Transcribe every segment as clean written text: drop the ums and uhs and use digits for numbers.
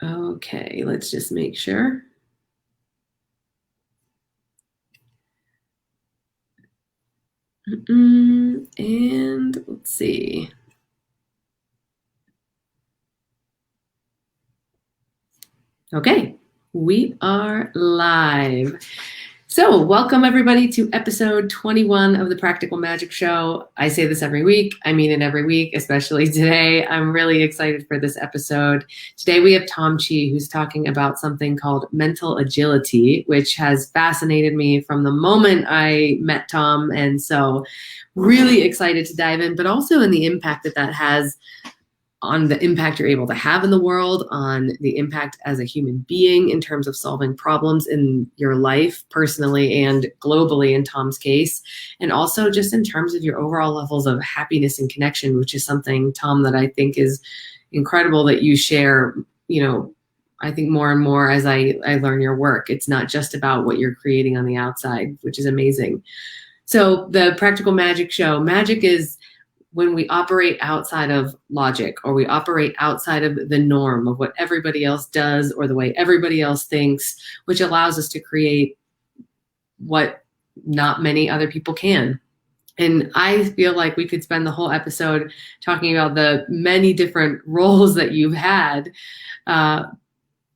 Okay, let's just make sure. And let's see. Okay, we are live. So welcome everybody to episode 21 of the Practical Magic Show. I say this every week. I mean it every week, especially today. I'm really excited for this episode. Today we have Tom Chi, who's talking about something called mental agility, which has fascinated me from the moment I met Tom. And so really excited to dive in, but also in the impact that has on the impact you're able to have in the world, on the impact as a human being in terms of solving problems in your life personally and globally in Tom's case, and also just in terms of your overall levels of happiness and connection, which is something, Tom, that I think is incredible that you share, I think more and more as I learn your work. It's not just about what you're creating on the outside, which is amazing. So the Practical Magic Show, magic is when we operate outside of logic, or we operate outside of the norm of what everybody else does or the way everybody else thinks, which allows us to create what not many other people can. And I feel like we could spend the whole episode talking about the many different roles that you've had. And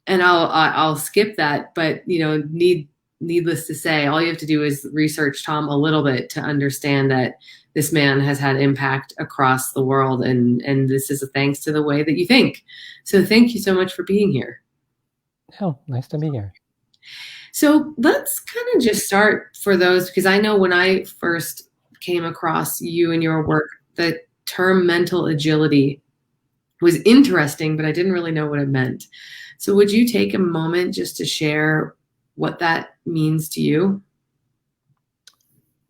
I'll skip that, but needless to say, all you have to do is research Tom a little bit to understand that this man has had impact across the world, and this is a thanks to the way that you think. So thank you so much for being here. Oh, nice to be here. So let's kind of just start for those, because I know when I first came across you and your work, the term mental agility was interesting, but I didn't really know what it meant. So would you take a moment just to share what that means to you?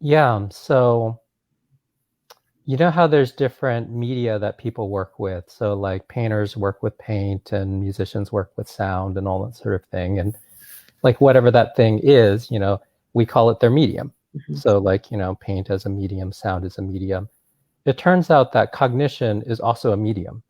Yeah, so you know how there's different media that people work with. So like painters work with paint and musicians work with sound and all that sort of thing. And like whatever that thing is, we call it their medium. Mm-hmm. So like, paint as a medium, sound as a medium. It turns out that cognition is also a medium,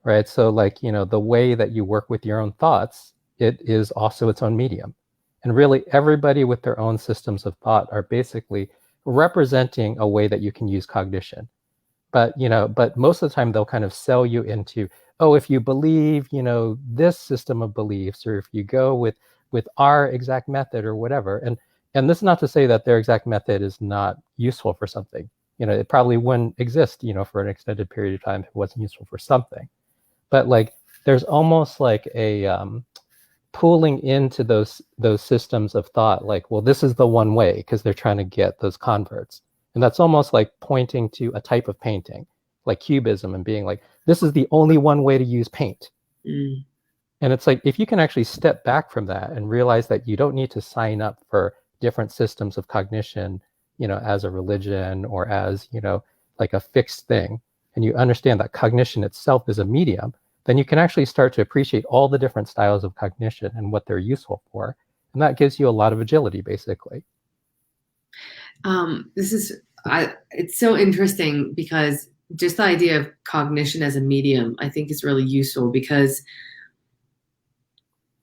right? So like, the way that you work with your own thoughts, it is also its own medium. And really everybody with their own systems of thought are basically representing a way that you can use cognition. But most of the time they'll kind of sell you into, oh, if you believe, this system of beliefs, or if you go with our exact method or whatever. And this is not to say that their exact method is not useful for something. It probably wouldn't exist, for an extended period of time if it wasn't useful for something. But like there's almost like a pulling into those systems of thought, like, well, this is the one way, because they're trying to get those converts. And that's almost like pointing to a type of painting, like cubism, and being like, this is the only one way to use paint. And it's like, if you can actually step back from that and realize that you don't need to sign up for different systems of cognition, as a religion or as, like a fixed thing, and you understand that cognition itself is a medium, then you can actually start to appreciate all the different styles of cognition and what they're useful for. And that gives you a lot of agility, basically. It's so interesting, because just the idea of cognition as a medium, I think, is really useful, because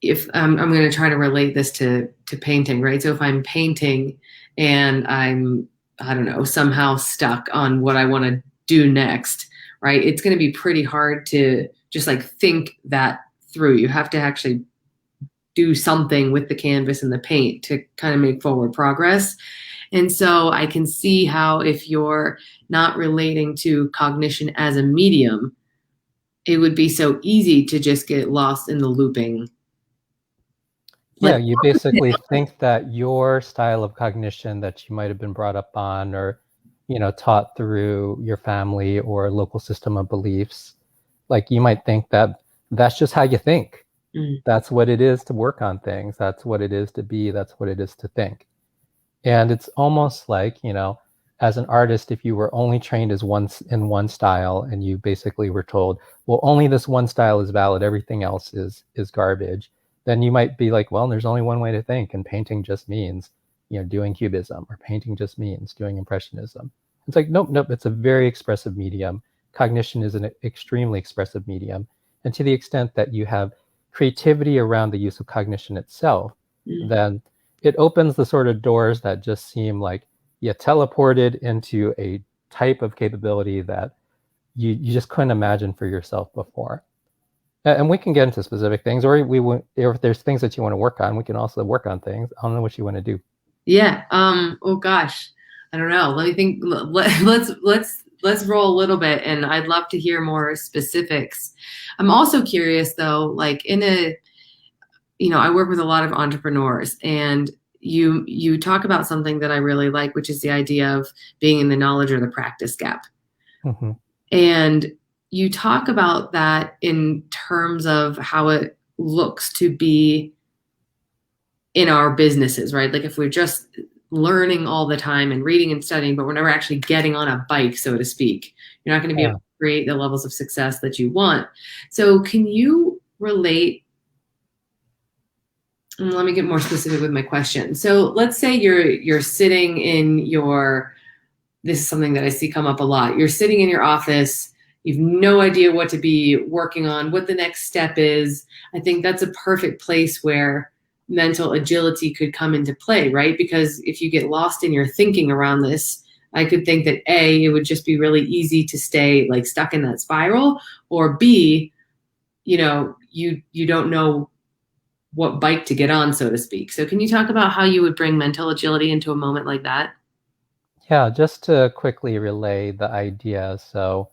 if I'm going to try to relate this to painting, right? So if I'm painting and I don't know, somehow stuck on what I want to do next, right? It's going to be pretty hard to just like think that through. You have to actually do something with the canvas and the paint to kind of make forward progress. And so I can see how, if you're not relating to cognition as a medium, it would be so easy to just get lost in the looping. Yeah, you basically think that your style of cognition that you might have been brought up on, or, taught through your family or local system of beliefs, like you might think that that's just how you think. That's what it is to work on things. That's what it is to be. That's what it is to think. And it's almost like, as an artist, if you were only trained as in one style, and you basically were told, well, only this one style is valid, everything else is garbage, then you might be like, well, there's only one way to think, and painting just means, doing cubism, or painting just means doing impressionism. It's like, nope, it's a very expressive medium. Cognition is an extremely expressive medium. And to the extent that you have creativity around the use of cognition itself, then it opens the sort of doors that just seem like you teleported into a type of capability that you just couldn't imagine for yourself before. And we can get into specific things, or if there's things that you want to work on, we can also work on things. I don't know what you want to do. Yeah. Oh gosh, I don't know. Let me think. Let's roll a little bit, and I'd love to hear more specifics. I'm also curious though, like I work with a lot of entrepreneurs, and you talk about something that I really like, which is the idea of being in the knowledge or the practice gap. Mm-hmm. And you talk about that in terms of how it looks to be in our businesses, right? Like if we're just learning all the time and reading and studying, but we're never actually getting on a bike, so to speak, you're not going to be able to create the levels of success that you want. So can you relate? Let me get more specific with my question. So let's say you're sitting in this is something that I see come up a lot. You're sitting in your office. You've no idea what to be working on, what the next step is. I think that's a perfect place where mental agility could come into play, right? Because if you get lost in your thinking around this, I could think that A, it would just be really easy to stay like stuck in that spiral, or B, you don't know what bike to get on, so to speak. So can you talk about how you would bring mental agility into a moment like that? Yeah, just to quickly relay the idea. So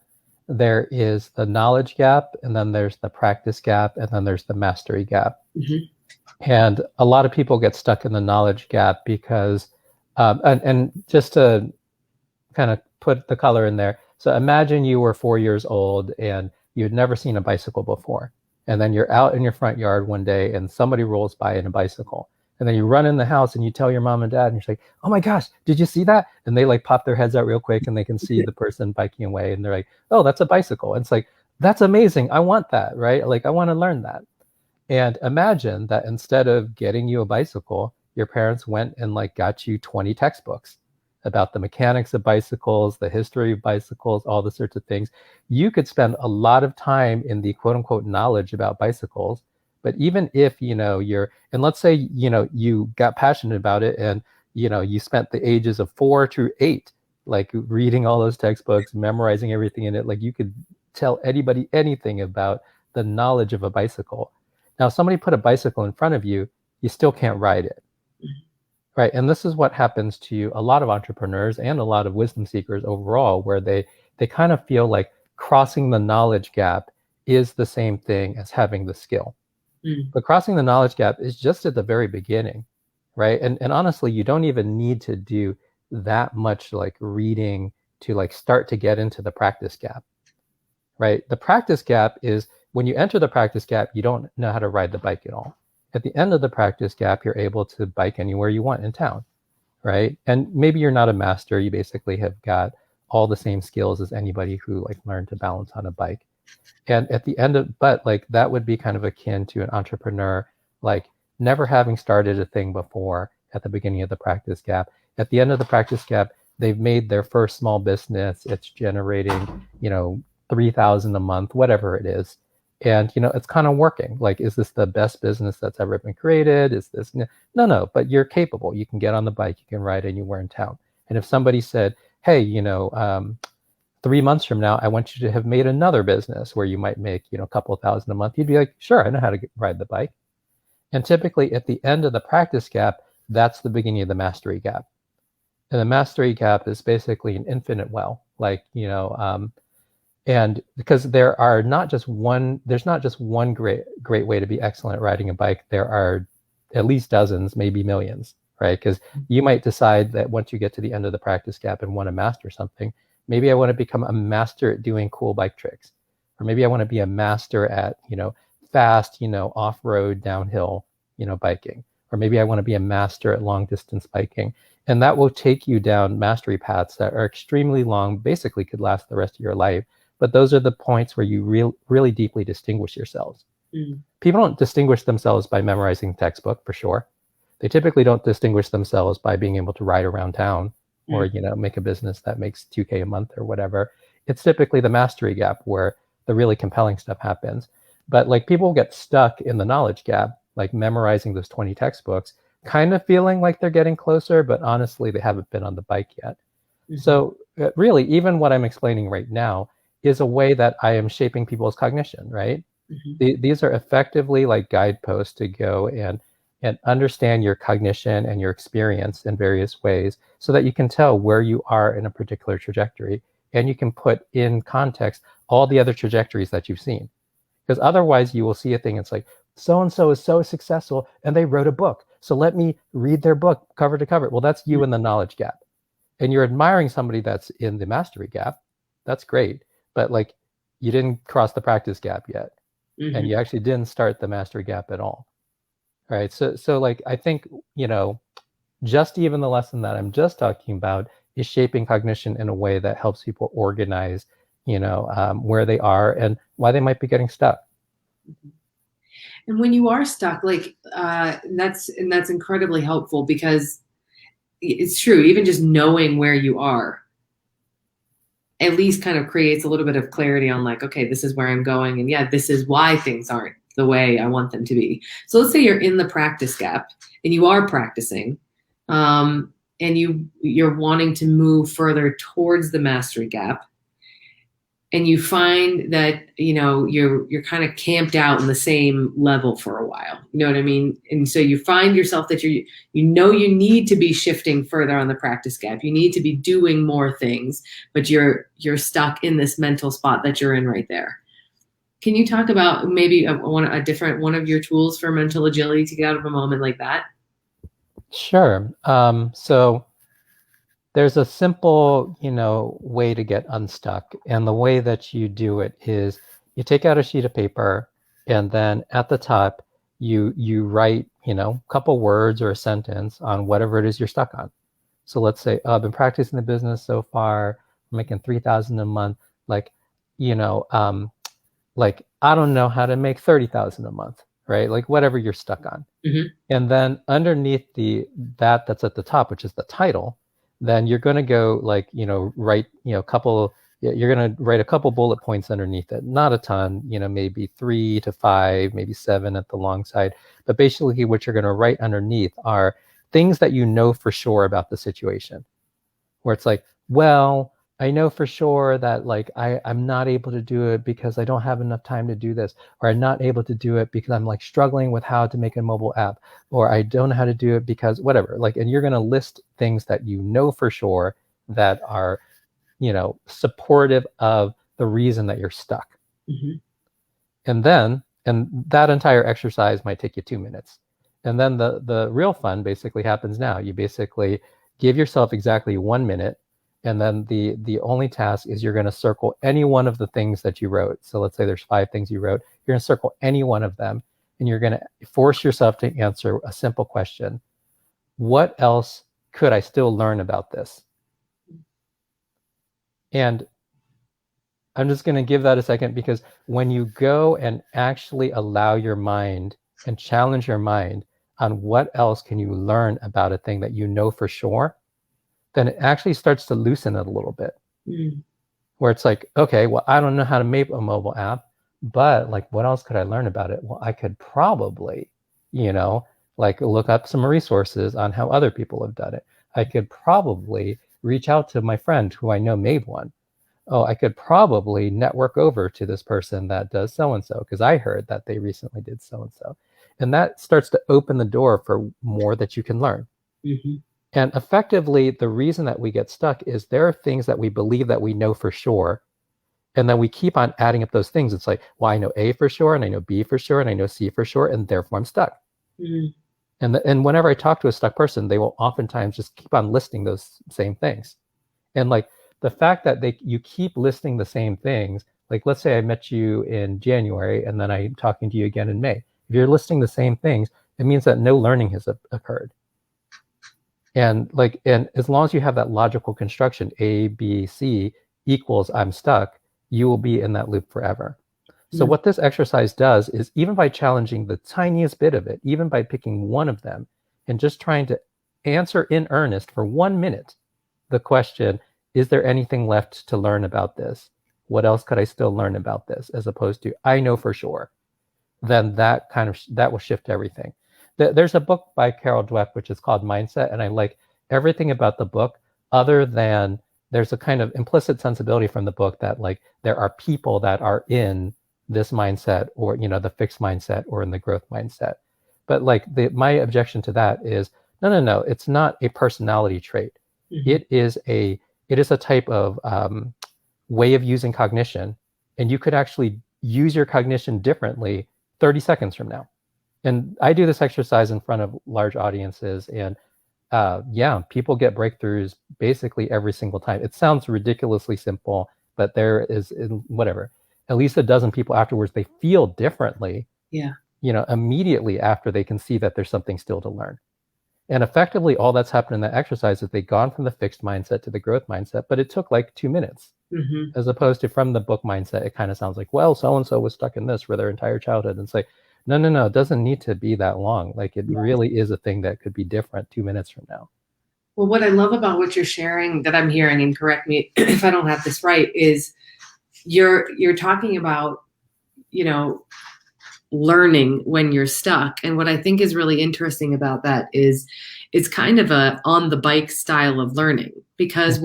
there is the knowledge gap, and then there's the practice gap, and then there's the mastery gap. Mm-hmm. And a lot of people get stuck in the knowledge gap because, and just to kind of put the color in there. So imagine you were 4 years old and you had never seen a bicycle before. And then you're out in your front yard one day and somebody rolls by in a bicycle. And then you run in the house and you tell your mom and dad, and you're like, oh my gosh, did you see that? And they like pop their heads out real quick and they can see the person biking away. And they're like, oh, that's a bicycle. And it's like, that's amazing. I want that, right? Like, I want to learn that. And imagine that instead of getting you a bicycle, your parents went and like got you 20 textbooks about the mechanics of bicycles, the history of bicycles, all the sorts of things. You could spend a lot of time in the quote unquote knowledge about bicycles. But even if, and let's say, you got passionate about it and, you spent the ages of 4 to 8, like reading all those textbooks, memorizing everything in it, like you could tell anybody anything about the knowledge of a bicycle. Now, if somebody put a bicycle in front of you, you still can't ride it. Right. And this is what happens to a lot of entrepreneurs and a lot of wisdom seekers overall, where they kind of feel like crossing the knowledge gap is the same thing as having the skill. But crossing the knowledge gap is just at the very beginning, right? And honestly, you don't even need to do that much like reading to like start to get into the practice gap, right? The practice gap is when you enter the practice gap, you don't know how to ride the bike at all. At the end of the practice gap, you're able to bike anywhere you want in town, right? And maybe you're not a master. You basically have got all the same skills as anybody who like learned to balance on a bike. And at the end of, but like that would be kind of akin to an entrepreneur, like never having started a thing before at the beginning of the practice gap. At the end of the practice gap, they've made their first small business. It's generating, $3,000 a month, whatever it is. And, it's kind of working. Like, is this the best business that's ever been created? Is this, no, but you're capable. You can get on the bike, you can ride anywhere in town. And if somebody said, hey, 3 months from now, I want you to have made another business where you might make, a couple of thousand a month, you'd be like, sure, I know how to ride the bike. And typically at the end of the practice gap, that's the beginning of the mastery gap. And the mastery gap is basically an infinite well, like, and because there's not just one great way to be excellent at riding a bike. There are at least dozens, maybe millions, right? Because you might decide that once you get to the end of the practice gap and want to master something, maybe I want to become a master at doing cool bike tricks, or maybe I want to be a master at, fast, off-road downhill, biking, or maybe I want to be a master at long distance biking. And that will take you down mastery paths that are extremely long, basically could last the rest of your life. But those are the points where you really deeply distinguish yourselves. People don't distinguish themselves by memorizing textbook, for sure. They typically don't distinguish themselves by being able to ride around town or, make a business that makes $2,000 a month or whatever. It's typically the mastery gap where the really compelling stuff happens. But like people get stuck in the knowledge gap, like memorizing those 20 textbooks, kind of feeling like they're getting closer, but honestly, they haven't been on the bike yet. Mhm. So really, even what I'm explaining right now is a way that I am shaping people's cognition, right? These are effectively like guideposts to go and understand your cognition and your experience in various ways so that you can tell where you are in a particular trajectory, and you can put in context all the other trajectories that you've seen. Because otherwise you will see a thing, it's like, so and so is so successful and they wrote a book, so let me read their book cover to cover. Well, that's you in the knowledge gap. And you're admiring somebody that's in the mastery gap. That's great, but like you didn't cross the practice gap yet, and you actually didn't start the mastery gap at all. Right? So like I think, just even the lesson that I'm just talking about is shaping cognition in a way that helps people organize, where they are and why they might be getting stuck. And when you are stuck, like that's incredibly helpful, because it's true. Even just knowing where you are at least kind of creates a little bit of clarity on like, okay, this is where I'm going, and yeah, this is why things aren't the way I want them to be. So let's say you're in the practice gap and you are practicing, and you're wanting to move further towards the mastery gap, and you find that you're kind of camped out in the same level for a while. You know what I mean? And so you find yourself that you need to be shifting further on the practice gap. You need to be doing more things, but you're stuck in this mental spot that you're in right there. Can you talk about maybe a different one of your tools for mental agility to get out of a moment like that? Sure. So there's a simple, way to get unstuck. And the way that you do it is you take out a sheet of paper, and then at the top, you write, a couple words or a sentence on whatever it is you're stuck on. So let's say, I've been practicing the business so far, I'm making 3,000 a month. Like, like I don't know how to make 30,000 a month, right? Like whatever you're stuck on. Mm-hmm. And then underneath that's at the top, which is the title, then you're going to go like, write, you're going to write a couple bullet points underneath it. Not a ton, maybe 3 to 5, maybe 7 at the long side. But basically what you're going to write underneath are things that you know for sure about the situation, where it's like, well, I know for sure that like I'm not able to do it because I don't have enough time to do this, or I'm not able to do it because I'm like struggling with how to make a mobile app, or I don't know how to do it because whatever. Like, and you're going to list things that you know for sure that are, supportive of the reason that you're stuck. Mm-hmm. And that entire exercise might take you 2 minutes. And then the real fun basically happens now. You basically give yourself exactly 1 minute. And then the only task is you're going to circle any one of the things that you wrote. So let's say there's 5 things you wrote. You're going to circle any one of them, and you're going to force yourself to answer a simple question. What else could I still learn about this? And I'm just going to give that a second, because when you go and actually allow your mind and challenge your mind on what else can you learn about a thing that you know for sure, then it actually starts to loosen it a little bit. Where it's like, okay, well, I don't know how to make a mobile app, but like, what else could I learn about it? Well, I could probably, like look up some resources on how other people have done it. I could probably reach out to my friend who I know made one. Oh, I could probably network over to this person that does so-and-so because I heard that they recently did so-and-so. And that starts to open the door for more that you can learn. Mm-hmm. And effectively, the reason that we get stuck is there are things that we believe that we know for sure. And then we keep on adding up those things. It's like, well, I know A for sure, and I know B for sure, and I know C for sure, and therefore I'm stuck. Mm-hmm. And whenever I talk to a stuck person, they will oftentimes just keep on listing those same things. And like the fact that you keep listing the same things, like let's say I met you in January and then I'm talking to you again in May. If you're listing the same things, it means that no learning has occurred. And as long as you have that logical construction, A, B, C equals I'm stuck, you will be in that loop forever. So what this exercise does is, even by challenging the tiniest bit of it, even by picking one of them and just trying to answer in earnest for 1 minute the question, is there anything left to learn about this? What else could I still learn about this? As opposed to, I know for sure. then that will shift everything. There's a book by Carol Dweck which is called Mindset, and I like everything about the book other than there's a kind of implicit sensibility from the book that like there are people that are in this mindset, or the fixed mindset, or in the growth mindset. But like my objection to that is no, it's not a personality trait. Mm-hmm. It is a type of way of using cognition, and you could actually use your cognition differently 30 seconds from now. And I do this exercise in front of large audiences, and people get breakthroughs basically every single time. It sounds ridiculously simple, but there is, whatever, at least a dozen people afterwards, they feel differently. Yeah. Immediately after they can see that there's something still to learn. And effectively, all that's happened in that exercise is they've gone from the fixed mindset to the growth mindset, but it took like 2 minutes. Mm-hmm. As opposed to from the book mindset, it kind of sounds like, well, so-and-so was stuck in this for their entire childhood. And it's like, no, it doesn't need to be that long. Like it really is a thing that could be different 2 minutes from now. Well, what I love about what you're sharing that I'm hearing, and correct me if I don't have this right, is you're talking about, learning when you're stuck. And what I think is really interesting about that is it's kind of a on the bike style of learning, because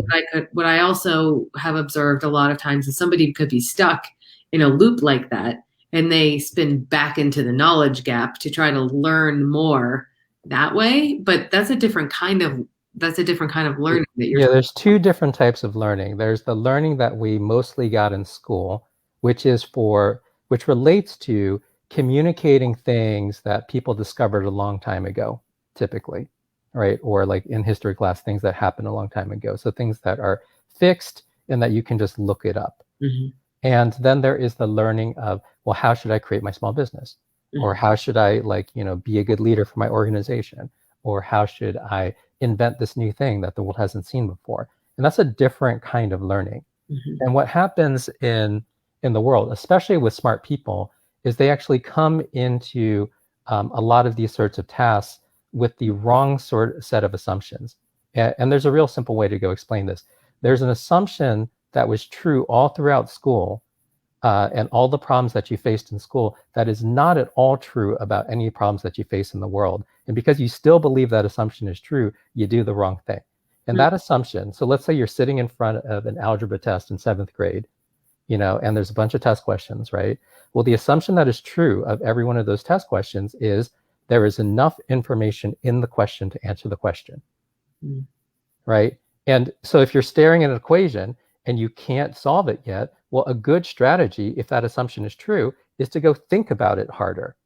what I also have observed a lot of times is somebody could be stuck in a loop like that, and they spin back into the knowledge gap to try to learn more that way. But that's a different kind of learning that you're there's two different types of learning. There's the learning that we mostly got in school, which relates to communicating things that people discovered a long time ago, typically, right? Or like in history class, things that happened a long time ago. So things that are fixed and that you can just look it up. Mm-hmm. And then there is the learning of, well, how should I create my small business? Mm-hmm. Or how should I be a good leader for my organization? Or how should I invent this new thing that the world hasn't seen before? And that's a different kind of learning. Mm-hmm. And what happens in the world, especially with smart people, is they actually come into a lot of these sorts of tasks with the wrong set of assumptions. And there's a real simple way to go explain this. There's an assumption that was true all throughout school and all the problems that you faced in school that is not at all true about any problems that you face in the world. And because you still believe that assumption is true, you do the wrong thing. And that assumption, so let's say you're sitting in front of an algebra test in 7th grade, and there's a bunch of test questions, right? Well, the assumption that is true of every one of those test questions is there is enough information in the question to answer the question, right? And so if you're staring at an equation and you can't solve it yet, well, a good strategy, if that assumption is true, is to go think about it harder,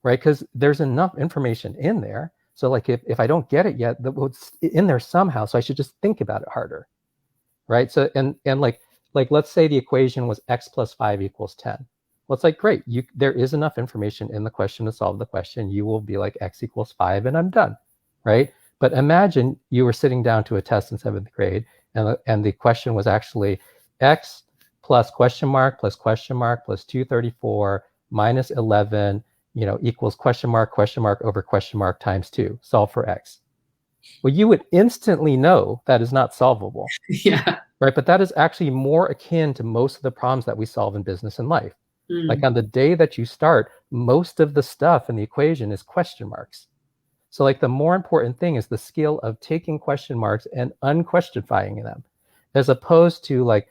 right? Because there's enough information in there. So like if I don't get it yet, it's in there somehow, so I should just think about it harder, right? So and like let's say the equation was x plus 5 equals 10. Well, it's like, great, there is enough information in the question to solve the question. You will be like x equals 5 and I'm done, right? But imagine you were sitting down to a test in 7th grade and the question was actually x plus question mark plus 234 minus 11 equals question mark over question mark times 2. Solve for x. Well, you would instantly know that is not solvable. Yeah. Right, but that is actually more akin to most of the problems that we solve in business and life. Like on the day that you start, most of the stuff in the equation is question marks. So like the more important thing is the skill of taking question marks and unquestionifying them, as opposed to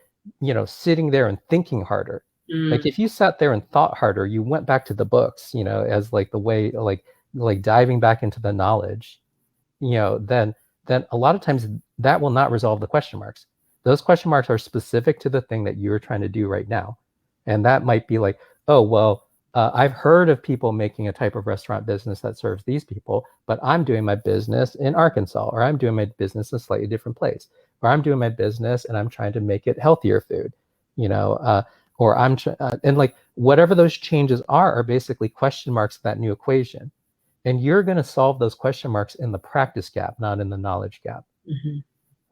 sitting there and thinking harder. Like if you sat there and thought harder, you went back to the books, as like the way like diving back into the knowledge, then a lot of times that will not resolve the question marks. Those question marks are specific to the thing that you're trying to do right now. And that might be like, oh, well, I've heard of people making a type of restaurant business that serves these people, but I'm doing my business in Arkansas, or I'm doing my business in a slightly different place, or I'm doing my business and I'm trying to make it healthier food, or and like whatever those changes are basically question marks in that new equation. And you're going to solve those question marks in the practice gap, not in the knowledge gap.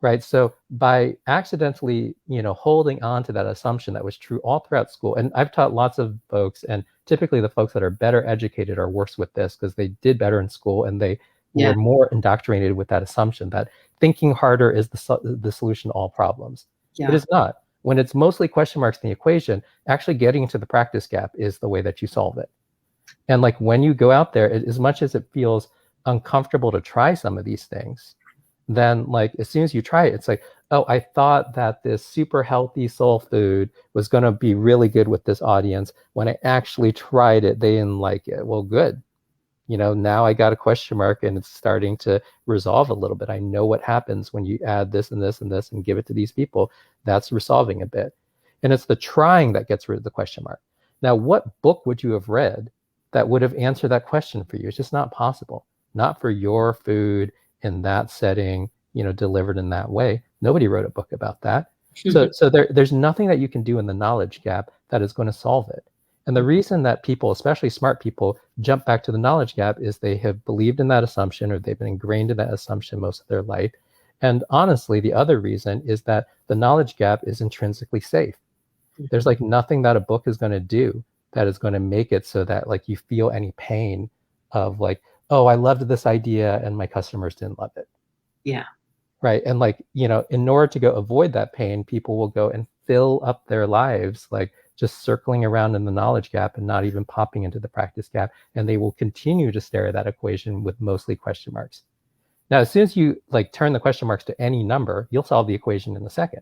Right. So by accidentally, holding on to that assumption that was true all throughout school, and I've taught lots of folks, and typically the folks that are better educated are worse with this because they did better in school and they were more indoctrinated with that assumption that thinking harder is the solution to all problems. It is not. When it's mostly question marks in the equation, actually getting into the practice gap is the way that you solve it. And like when you go out there, as much as it feels uncomfortable to try some of these things, then like as soon as you try it, it's like, oh, I thought that this super healthy soul food was going to be really good with this audience. When I actually tried it, they didn't like it. Well, good. Now I got a question mark and it's starting to resolve a little bit. I know what happens when you add this and this and this and give it to these people. That's resolving a bit. And it's the trying that gets rid of the question mark. Now, what book would you have read that would have answered that question for you? It's just not possible. Not for your food in that setting, delivered in that way. Nobody wrote a book about that. So there's nothing that you can do in the knowledge gap that is going to solve it. And the reason that people, especially smart people, jump back to the knowledge gap is they have believed in that assumption, or they've been ingrained in that assumption most of their life. And honestly, the other reason is that the knowledge gap is intrinsically safe. There's like nothing that a book is going to do that is going to make it so that like you feel any pain of like, oh, I loved this idea and my customers didn't love it. Yeah. Right. And like, in order to go avoid that pain, people will go and fill up their lives, like just circling around in the knowledge gap and not even popping into the practice gap. And they will continue to stare at that equation with mostly question marks. Now, as soon as you like turn the question marks to any number, you'll solve the equation in a second.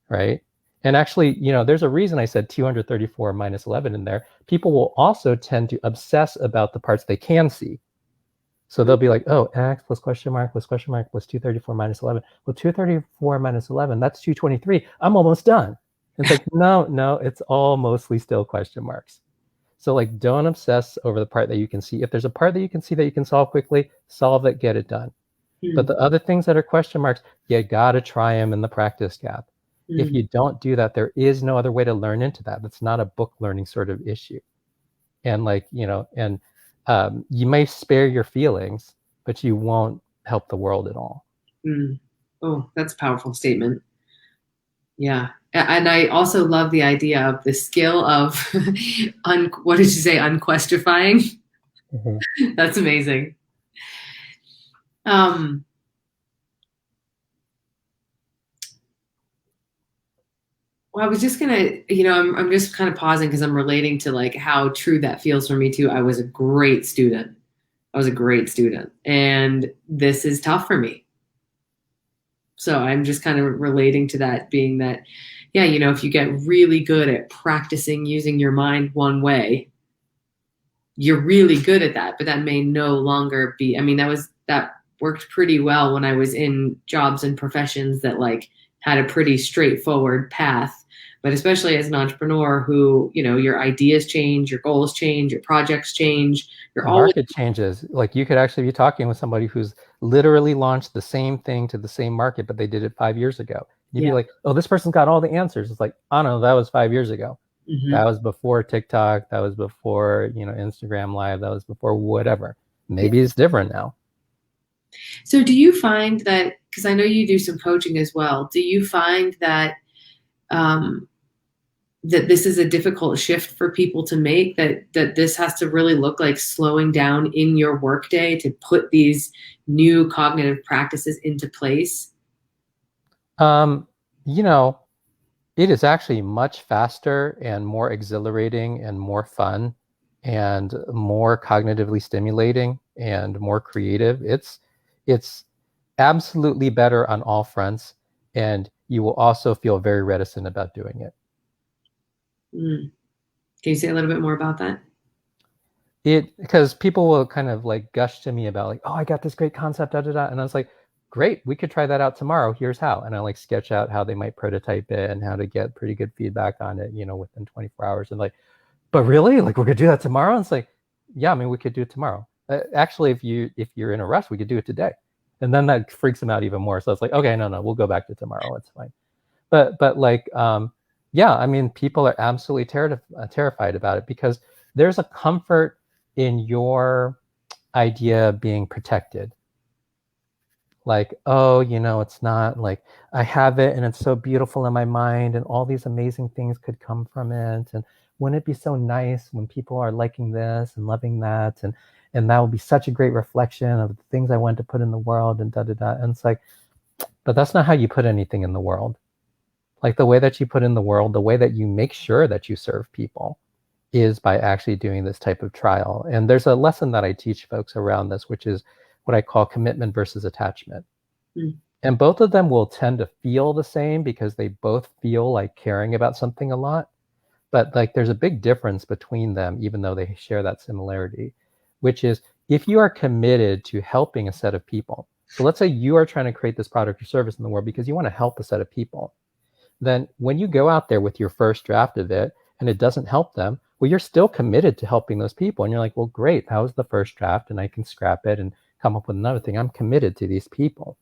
Right. And actually, there's a reason I said 234 minus 11 in there. People will also tend to obsess about the parts they can see. So they'll be like, oh, x plus question mark plus 234 minus 11. Well, 234 minus 11, that's 223. I'm almost done. And it's like, no, it's all mostly still question marks. So like, don't obsess over the part that you can see. If there's a part that you can see that you can solve quickly, solve it, get it done. But the other things that are question marks, you got to try them in the practice gap. If you don't do that, there is no other way to learn into that. That's not a book learning sort of issue. And like, you may spare your feelings, but you won't help the world at all. Oh, that's a powerful statement. Yeah. And I also love the idea of the skill of, what did you say, unquestifying? Mm-hmm. That's amazing. Well, I was just gonna, I'm just kind of pausing because I'm relating to like how true that feels for me too. I was a great student. And this is tough for me. So I'm just kind of relating to that, being that, yeah, if you get really good at practicing using your mind one way, you're really good at that, but that may no longer be, that worked pretty well when I was in jobs and professions that like had a pretty straightforward path. But especially as an entrepreneur who, your ideas change, your goals change, your projects change. The market changes. Like you could actually be talking with somebody who's literally launched the same thing to the same market, but they did it 5 years ago. You'd be like, oh, this person's got all the answers. It's like, oh no, that was 5 years ago. Mm-hmm. That was before TikTok. That was before, Instagram Live. That was before whatever. Maybe it's different now. So do you find that, because I know you do some coaching as well, do you find that that this is a difficult shift for people to make, that this has to really look like slowing down in your workday to put these new cognitive practices into place? It is actually much faster and more exhilarating and more fun and more cognitively stimulating and more creative. It's absolutely better on all fronts, and you will also feel very reticent about doing it. Can you say a little bit more about that? Because people will kind of like gush to me about like, oh, I got this great concept, and I was like, great, we could try that out tomorrow. Here's how. And I like sketch out how they might prototype it and how to get pretty good feedback on it, within 24 hours. And like, but really, like, we're gonna do that tomorrow? And it's like, yeah, we could do it tomorrow. Actually, if you're in a rush, we could do it today. And then that freaks them out even more. So it's like, okay, no, we'll go back to tomorrow. It's fine. But like, yeah, people are absolutely terrified about it because there's a comfort in your idea being protected. Like, oh, it's not like I have it and it's so beautiful in my mind and all these amazing things could come from it. And wouldn't it be so nice when people are liking this and loving that? And that will be such a great reflection of the things I want to put in the world and da-da-da. And it's like, but that's not how you put anything in the world. Like the way that you put in the world, the way that you make sure that you serve people is by actually doing this type of trial. And there's a lesson that I teach folks around this, which is what I call commitment versus attachment. Mm. And both of them will tend to feel the same because they both feel like caring about something a lot. But like there's a big difference between them, even though they share that similarity, which is if you are committed to helping a set of people. So let's say you are trying to create this product or service in the world because you want to help a set of people. Then when you go out there with your first draft of it and it doesn't help them, well, you're still committed to helping those people. And you're like, well, great, that was the first draft and I can scrap it and come up with another thing. I'm committed to these people.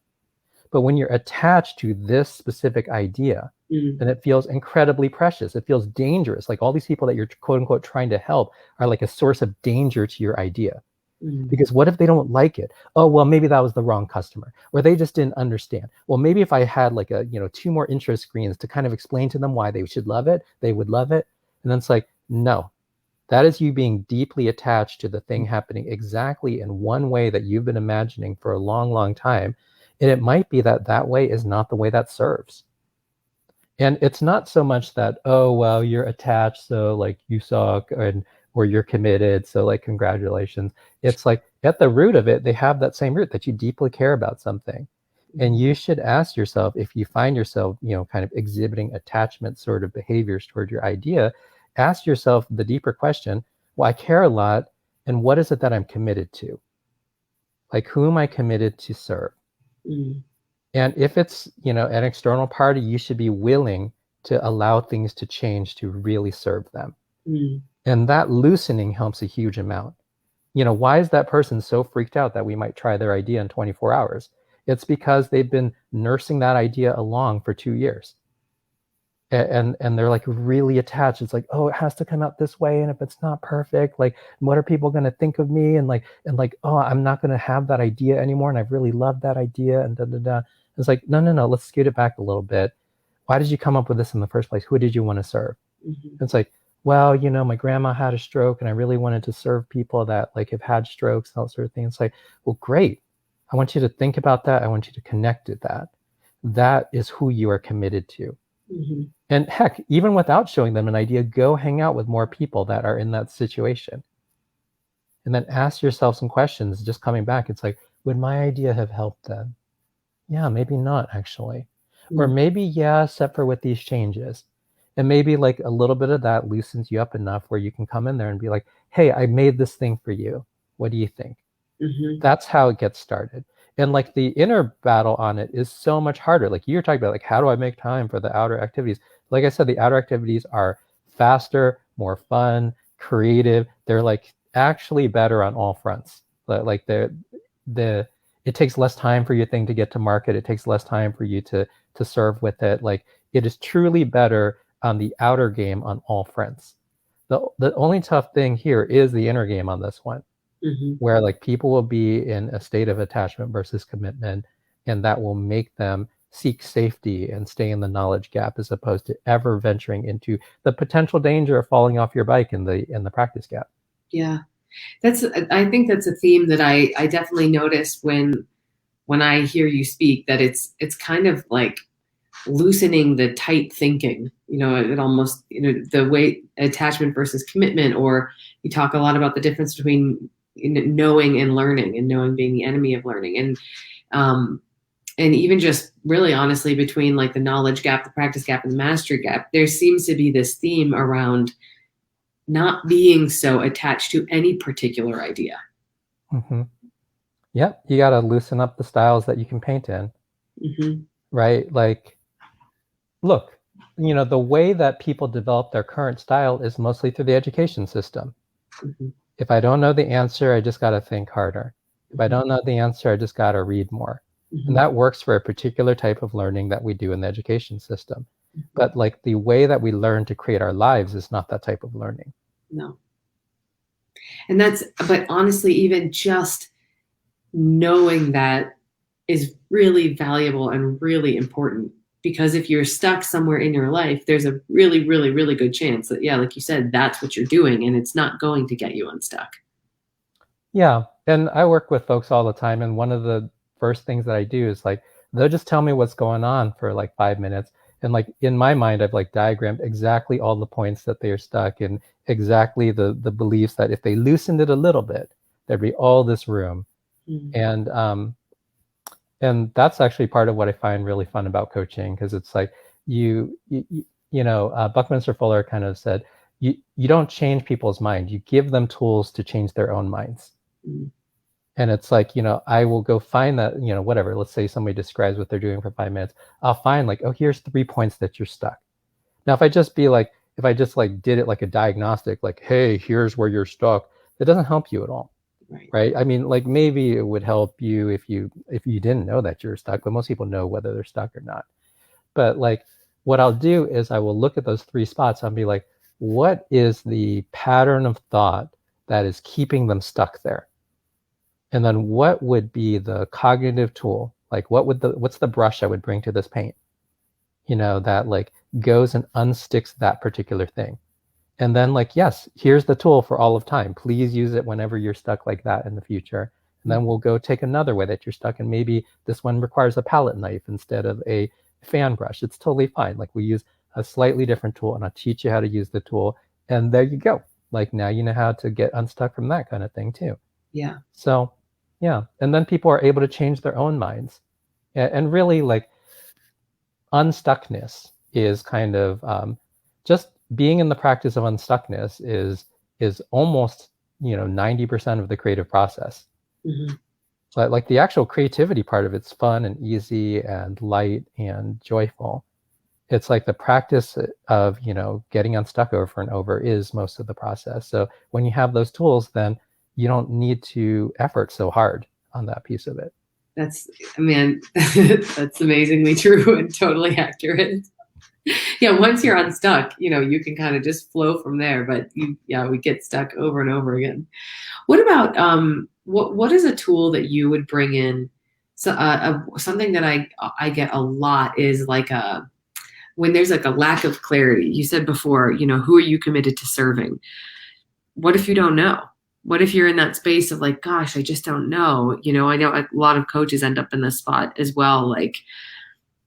But when you're attached to this specific idea, then it feels incredibly precious. It feels dangerous. Like all these people that you're quote unquote trying to help are like a source of danger to your idea. Because what if they don't like it? Oh, well, maybe that was the wrong customer, or they just didn't understand. Well, maybe if I had like a, 2 more intro screens to kind of explain to them why they should love it, they would love it. And then it's like, no, that is you being deeply attached to the thing happening exactly in one way that you've been imagining for a long, long time. And it might be that that way is not the way that serves. And it's not so much that, oh, well, you're attached, so like you suck, or you're committed, so like congratulations. It's like at the root of it, they have that same root that you deeply care about something. And you should ask yourself, if you find yourself, kind of exhibiting attachment sort of behaviors toward your idea, ask yourself the deeper question, well, I care a lot, and what is it that I'm committed to? Like, who am I committed to serve? And if it's, an external party, you should be willing to allow things to change to really serve them. And that loosening helps a huge amount. Why is that person so freaked out that we might try their idea in 24 hours? It's because they've been nursing that idea along for 2 years. And they're like really attached. It's like, oh, it has to come out this way. And if it's not perfect, like, what are people going to think of me? And like, oh, I'm not going to have that idea anymore. And I've really loved that idea. And It's like, no, let's scoot it back a little bit. Why did you come up with this in the first place? Who did you want to serve? It's like, well, my grandma had a stroke and I really wanted to serve people that like have had strokes and that sort of thing. It's like, well, great. I want you to think about that. I want you to connect to that. That is who you are committed to. And heck, even without showing them an idea, go hang out with more people that are in that situation. And then ask yourself some questions, just coming back. It's like, would my idea have helped them? Yeah, maybe not actually. Or maybe, yeah, except for with these changes. And maybe like a little bit of that loosens you up enough where you can come in there and be like, hey, I made this thing for you. What do you think? That's how it gets started. And like the inner battle on it is so much harder. Like you're talking about, like, how do I make time for the outer activities? Like I said, the outer activities are faster, more fun, creative. They're like actually better on all fronts. Like it takes less time for your thing to get to market. It takes less time for you to serve with it. Like it is truly better on the outer game on all fronts. The only tough thing here is the inner game on this one. Where like people will be in a state of attachment versus commitment, and that will make them seek safety and stay in the knowledge gap as opposed to ever venturing into the potential danger of falling off your bike in the practice gap. Yeah, I think that's a theme that I definitely notice when I hear you speak, that it's kind of like loosening the tight thinking. It almost, the way attachment versus commitment, or you talk a lot about the difference between knowing and learning, and knowing being the enemy of learning. And even just really honestly between like the knowledge gap, the practice gap, and the mastery gap, there seems to be this theme around not being so attached to any particular idea. Yep, you got to loosen up the styles that you can paint in. Right? Like, look, the way that people develop their current style is mostly through the education system. If I don't know the answer, I just got to think harder. If I don't know the answer, I just got to read more. And that works for a particular type of learning that we do in the education system. But like the way that we learn to create our lives is not that type of learning. No. And but honestly, even just knowing that is really valuable and really important, because if you're stuck somewhere in your life, there's a really, really, really good chance that, yeah, like you said, that's what you're doing, and it's not going to get you unstuck. Yeah. And I work with folks all the time. And one of the first things that I do is like, they'll just tell me what's going on for like 5 minutes. And like in my mind, I've like diagrammed exactly all the points that they're stuck and exactly the beliefs that if they loosened it a little bit, there'd be all this room. Mm. And that's actually part of what I find really fun about coaching, because it's like Buckminster Fuller kind of said, you don't change people's mind, you give them tools to change their own minds. Mm. And it's like, I will go find that, whatever, let's say somebody describes what they're doing for 5 minutes, I'll find like, oh, here's 3 points that you're stuck. Now if I just did it like a diagnostic, like, hey, here's where you're stuck, it doesn't help you at all. Right. I mean, like, maybe it would help you if you didn't know that you're stuck, but most people know whether they're stuck or not. But like, what I'll do is I will look at those 3 spots and be like, what is the pattern of thought that is keeping them stuck there? And then what would be the cognitive tool? Like, what's the brush I would bring to this paint? That like goes and unsticks that particular thing. And then like, yes, here's the tool for all of time. Please use it whenever you're stuck like that in the future. And then we'll go take another way that you're stuck. And maybe this one requires a palette knife instead of a fan brush. It's totally fine. Like, we use a slightly different tool and I'll teach you how to use the tool. And there you go. Like, now you know how to get unstuck from that kind of thing too. Yeah. So yeah. And then people are able to change their own minds. And really, like, unstuckness is kind of just being in the practice of unstuckness is almost 90% of the creative process. Mm-hmm. But like, the actual creativity part of it's fun and easy and light and joyful. It's like the practice of getting unstuck over and over is most of the process. So when you have those tools, then you don't need to effort so hard on that piece of it. That's amazingly true and totally accurate. Yeah, once you're unstuck, you can kind of just flow from there. But we get stuck over and over again. What about what is a tool that you would bring in? So something that I get a lot is like when there's like a lack of clarity. You said before, who are you committed to serving? What if you don't know? What if you're in that space of like, gosh, I just don't know? I know a lot of coaches end up in this spot as well. Like,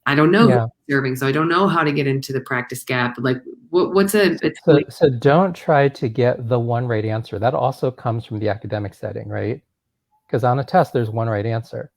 I don't know who I'm serving, so I don't know how to get into the practice gap. Like, what's so don't try to get the one right answer. That also comes from the academic setting, right? Because on a test, there's one right answer.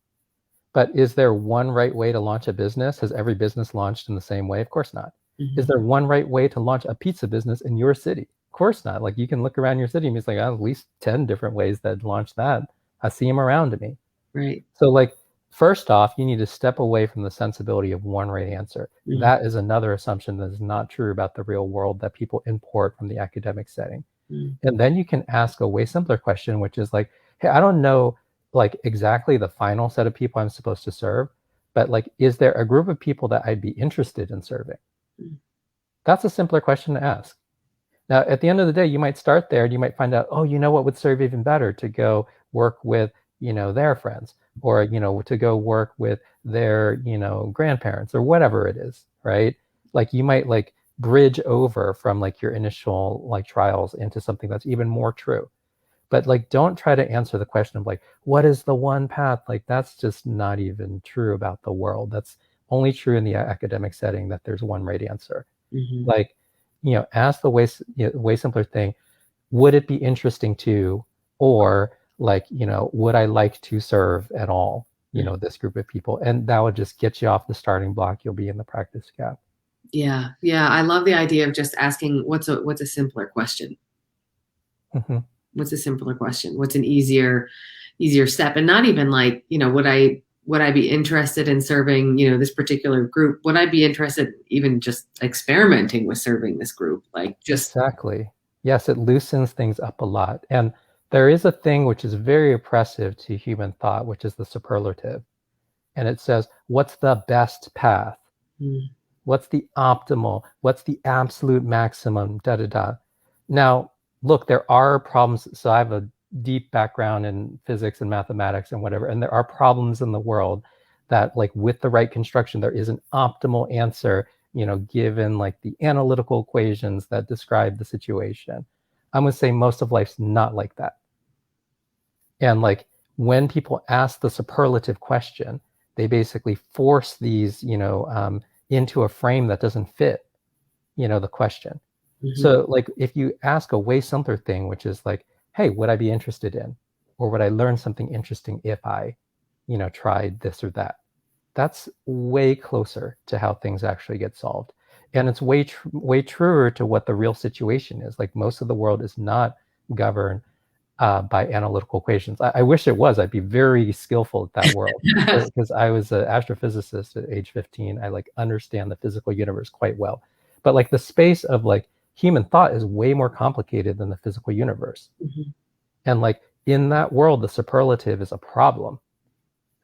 But is there one right way to launch a business? Has every business launched in the same way? Of course not. Mm-hmm. Is there one right way to launch a pizza business in your city? Of course not. Like, you can look around your city and it's like, at least 10 different ways that launch that. I see them around me. Right. So like, first off, you need to step away from the sensibility of one right answer. Mm-hmm. That is another assumption that is not true about the real world that people import from the academic setting. Mm-hmm. And then you can ask a way simpler question, which is like, hey, I don't know like exactly the final set of people I'm supposed to serve, but like, is there a group of people that I'd be interested in serving? Mm-hmm. That's a simpler question to ask. Now, at the end of the day, you might start there and you might find out, oh, what would serve even better? To go work with, their friends, or, to go work with their, grandparents, or whatever it is, right? Like, you might like bridge over from like your initial like trials into something that's even more true. But like, don't try to answer the question of like, what is the one path? Like, that's just not even true about the world. That's only true in the academic setting, that there's one right answer. Mm-hmm. Like, ask the way simpler thing. Would it be interesting to, or like, would I like to serve at all, this group of people? And that would just get you off the starting block. You'll be in the practice gap. Yeah. Yeah. I love the idea of just asking what's a simpler question. Mm-hmm. What's a simpler question? What's an easier step? And not even like, would I be interested in serving, this particular group? Would I be interested even just experimenting with serving this group? Like, just exactly. Yes, it loosens things up a lot. And there is a thing which is very oppressive to human thought, which is the superlative. And it says, what's the best path? Mm. What's the optimal? What's the absolute maximum? Da da da. Now, look, there are problems. So I have a deep background in physics and mathematics and whatever, and there are problems in the world that, like, with the right construction, there is an optimal answer, given like the analytical equations that describe the situation. I'm going to say most of life's not like that. And like, when people ask the superlative question, they basically force these, into a frame that doesn't fit, the question. So like if you ask a way simpler thing, which is like, hey, would I be interested in, or would I learn something interesting if I, tried this or that? That's way closer to how things actually get solved. And it's way truer to what the real situation is. Like most of the world is not governed by analytical equations. I wish it was. I'd be very skillful at that world because I was an astrophysicist at age 15. I like understand the physical universe quite well. But like the space of like human thought is way more complicated than the physical universe. And like in that world, the superlative is a problem,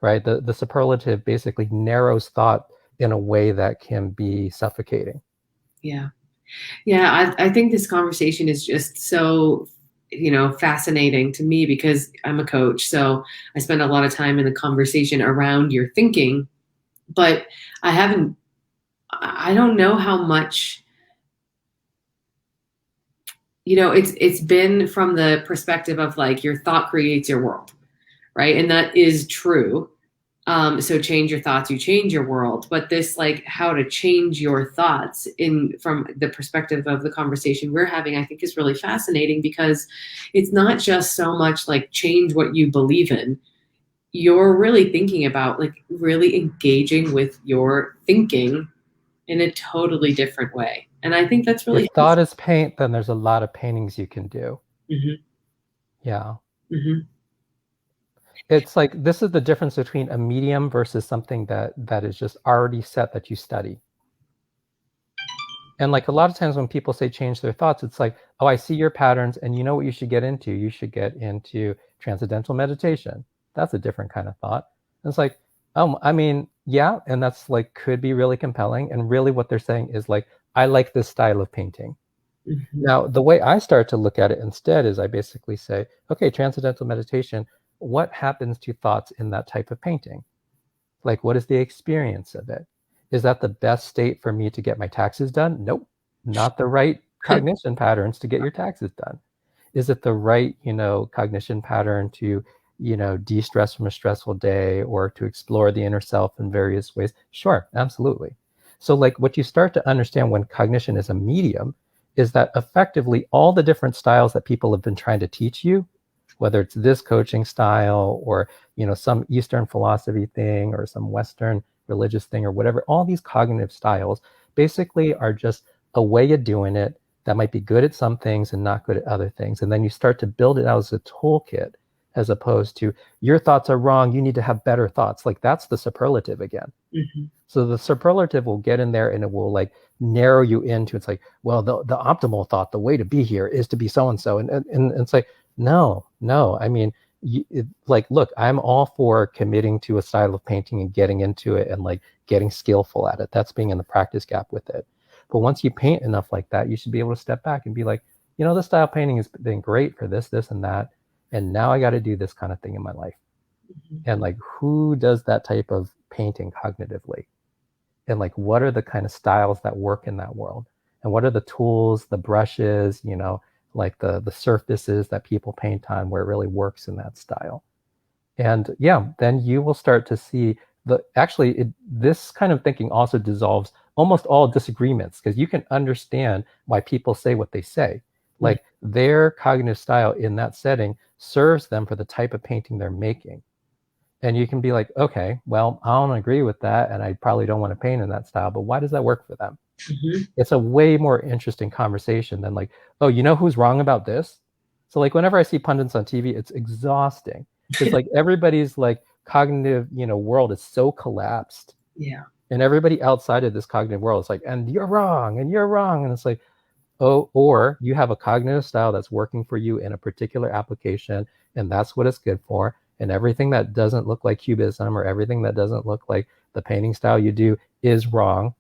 right? The superlative basically narrows thought in a way that can be suffocating. Yeah. Yeah. I think this conversation is just so, fascinating to me because I'm a coach. So I spend a lot of time in the conversation around your thinking, but I don't know how much, it's been from the perspective of like your thought creates your world, right? And that is true. So change your thoughts, you change your world. But this, like, how to change your thoughts from the perspective of the conversation we're having, I think is really fascinating because it's not just so much like change what you believe in. You're really thinking about like really engaging with your thinking in a totally different way. And I think that's If really thought is paint, then there's a lot of paintings you can do. mm-hmm. Yeah. Mm-hmm. It's like this is the difference between a medium versus something that is just already set that you study. And like a lot of times when people say change their thoughts, it's like, oh, I see your patterns, and you know what you should get into? You should get into transcendental meditation. That's a different kind of thought. And it's like, I mean, yeah, and that's like could be really compelling. And really what they're saying is like, I like this style of painting. Mm-hmm. Now, the way I start to look at it instead is I basically say, okay, transcendental meditation, what happens to thoughts in that type of painting? Like, what is the experience of it? Is that the best state for me to get my taxes done? Nope, not the right cognition patterns to get your taxes done. Is it the right, cognition pattern to, de-stress from a stressful day or to explore the inner self in various ways? Sure, absolutely. So like what you start to understand when cognition is a medium is that effectively all the different styles that people have been trying to teach you, whether it's this coaching style or some Eastern philosophy thing or some Western religious thing or whatever, all these cognitive styles basically are just a way of doing it that might be good at some things and not good at other things. And then you start to build it out as a toolkit as opposed to your thoughts are wrong, you need to have better thoughts. Like that's the superlative again. Mm-hmm. So the superlative will get in there and it will like narrow you into, it's like, well, the optimal thought, the way to be here is to be so-and-so. And it's like, no, I mean, like, look, I'm all for committing to a style of painting and getting into it and like getting skillful at it. That's being in the practice gap with it. But once you paint enough like that, you should be able to step back and be like, this style of painting has been great for this, and that. And now I got to do this kind of thing in my life. Mm-hmm. And like, who does that type of painting cognitively? And like, what are the kind of styles that work in that world? And what are the tools, the brushes, like the surfaces that people paint on where it really works in that style? And yeah, then you will start to see this kind of thinking also dissolves almost all disagreements because you can understand why people say what they say. Like their cognitive style in that setting serves them for the type of painting they're making. And you can be like, okay, well, I don't agree with that, and I probably don't want to paint in that style, but why does that work for them? Mm-hmm. It's a way more interesting conversation than like, oh, who's wrong about this? So like whenever I see pundits on TV, it's exhausting because like everybody's like cognitive, world is so collapsed. Yeah. And everybody outside of this cognitive world is like, and you're wrong, and you're wrong. And it's like, oh, or you have a cognitive style that's working for you in a particular application, and that's what it's good for. And everything that doesn't look like cubism or everything that doesn't look like the painting style you do is wrong.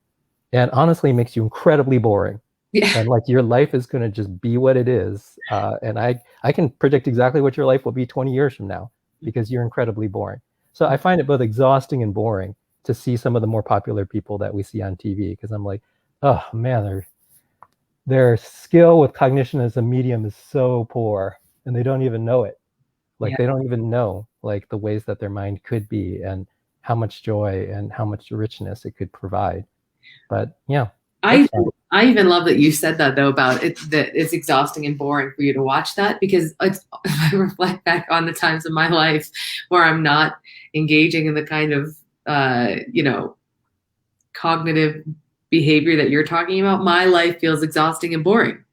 And honestly makes you incredibly boring. Yeah. And like your life is going to just be what it is. And I can predict exactly what your life will be 20 years from now because you're incredibly boring. So I find it both exhausting and boring to see some of the more popular people that we see on TV because I'm like, oh man, their skill with cognition as a medium is so poor and they don't even know it. Like they don't even know like the ways that their mind could be and how much joy and how much richness it could provide. But yeah, I I even love that you said that though about it, that it's exhausting and boring for you to watch that, because it's, if I reflect back on the times of my life where I'm not engaging in the kind of, cognitive behavior that you're talking about, my life feels exhausting and boring.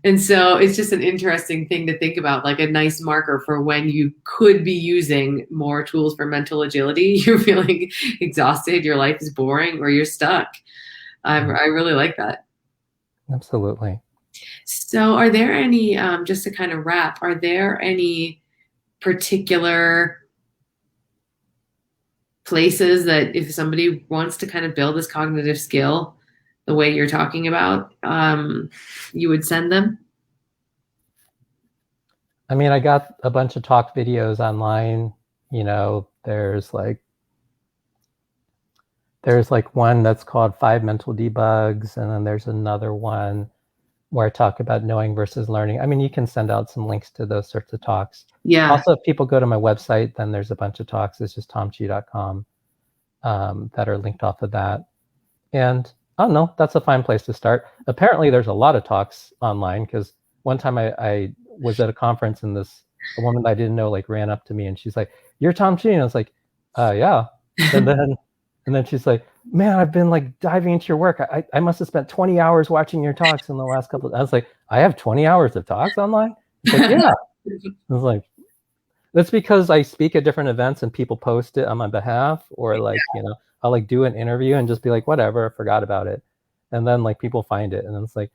And so it's just an interesting thing to think about, like a nice marker for when you could be using more tools for mental agility. You're feeling exhausted, your life is boring, or you're stuck. I really like that. Absolutely. So, are there any, just to kind of wrap, are there any particular places that if somebody wants to kind of build this cognitive skill the way you're talking about, you would send them? I mean, I got a bunch of talk videos online. There's like one that's called 5 Mental Debugs, and then there's another one where I talk about knowing versus learning. I mean, you can send out some links to those sorts of talks. Yeah. Also, if people go to my website, then there's a bunch of talks. It's just tomchi.com that are linked off of that. And I don't know, that's a fine place to start. Apparently, there's a lot of talks online, because one time I was at a conference and a woman that I didn't know like ran up to me and she's like, "You're Tom Chi?" And I was like, "Yeah." And then she's like, "Man, I've been like diving into your work. I must have spent 20 hours watching your talks in the last couple of." I was like, "I have 20 hours of talks online?" She's like, "Yeah." I was like, "That's because I speak at different events and people post it on my behalf, or like, I'll like do an interview and just be like, whatever, I forgot about it." And then like people find it and then it's like,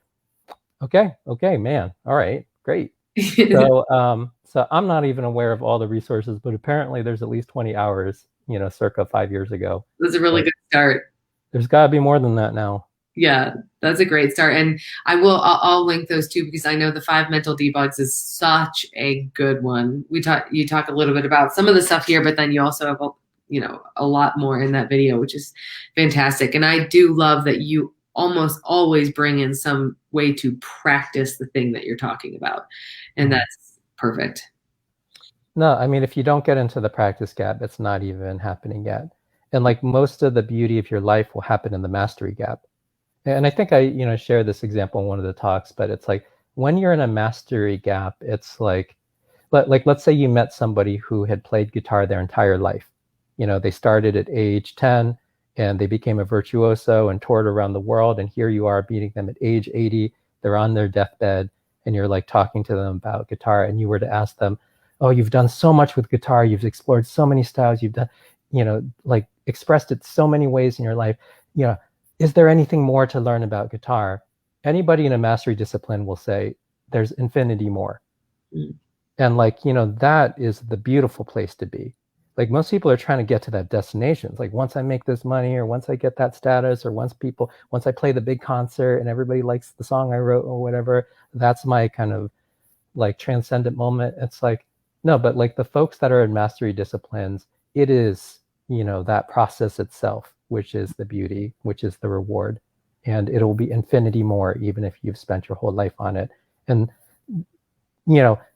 okay, man. All right, great. So I'm not even aware of all the resources, but apparently there's at least 20 hours, circa 5 years ago. That's a really But good start. there's got to be more than that now. Yeah, that's a great start. And I'll link those too, because I know the 5 Mental Debugs is such a good one. You talk a little bit about some of the stuff here, but then you also have a lot more in that video, which is fantastic. And I do love that you almost always bring in some way to practice the thing that you're talking about. And that's perfect. No, I mean, if you don't get into the practice gap, it's not even happening yet. And like most of the beauty of your life will happen in the mastery gap. And I think I share this example in one of the talks, but it's like when you're in a mastery gap, it's like let's say you met somebody who had played guitar their entire life. They started at age 10 and they became a virtuoso and toured around the world. And here you are meeting them at age 80. They're on their deathbed and you're like talking to them about guitar. And you were to ask them, "Oh, you've done so much with guitar. You've explored so many styles. You've done, like expressed it so many ways in your life. Is there anything more to learn about guitar?" Anybody in a mastery discipline will say there's infinity more. Mm. And like, that is the beautiful place to be. Like most people are trying to get to that destination. It's like, once I make this money, or once I get that status, or once I play the big concert and everybody likes the song I wrote or whatever, that's my kind of like transcendent moment. It's like, no, but like the folks that are in mastery disciplines, it is, that process itself, which is the beauty, which is the reward. And it'll be infinity more, even if you've spent your whole life on it. And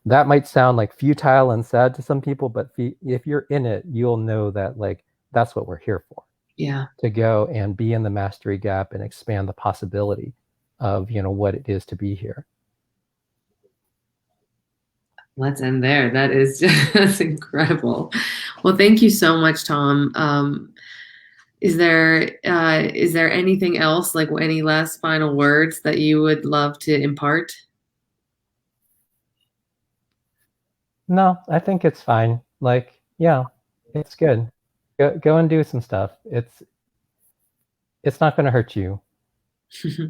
that might sound like futile and sad to some people, but if you're in it, you'll know that like that's what we're here for. Yeah. To go and be in the mastery gap and expand the possibility of what it is to be here. Let's end there. That is that's incredible. Well, thank you so much, Tom. Is there anything else, like any last final words that you would love to impart? No, I think it's fine. Like, yeah, it's good. Go and do some stuff. It's not going to hurt you.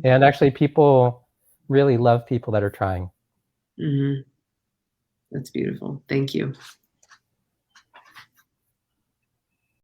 And actually, people really love people that are trying. Mm-hmm. That's beautiful. Thank you.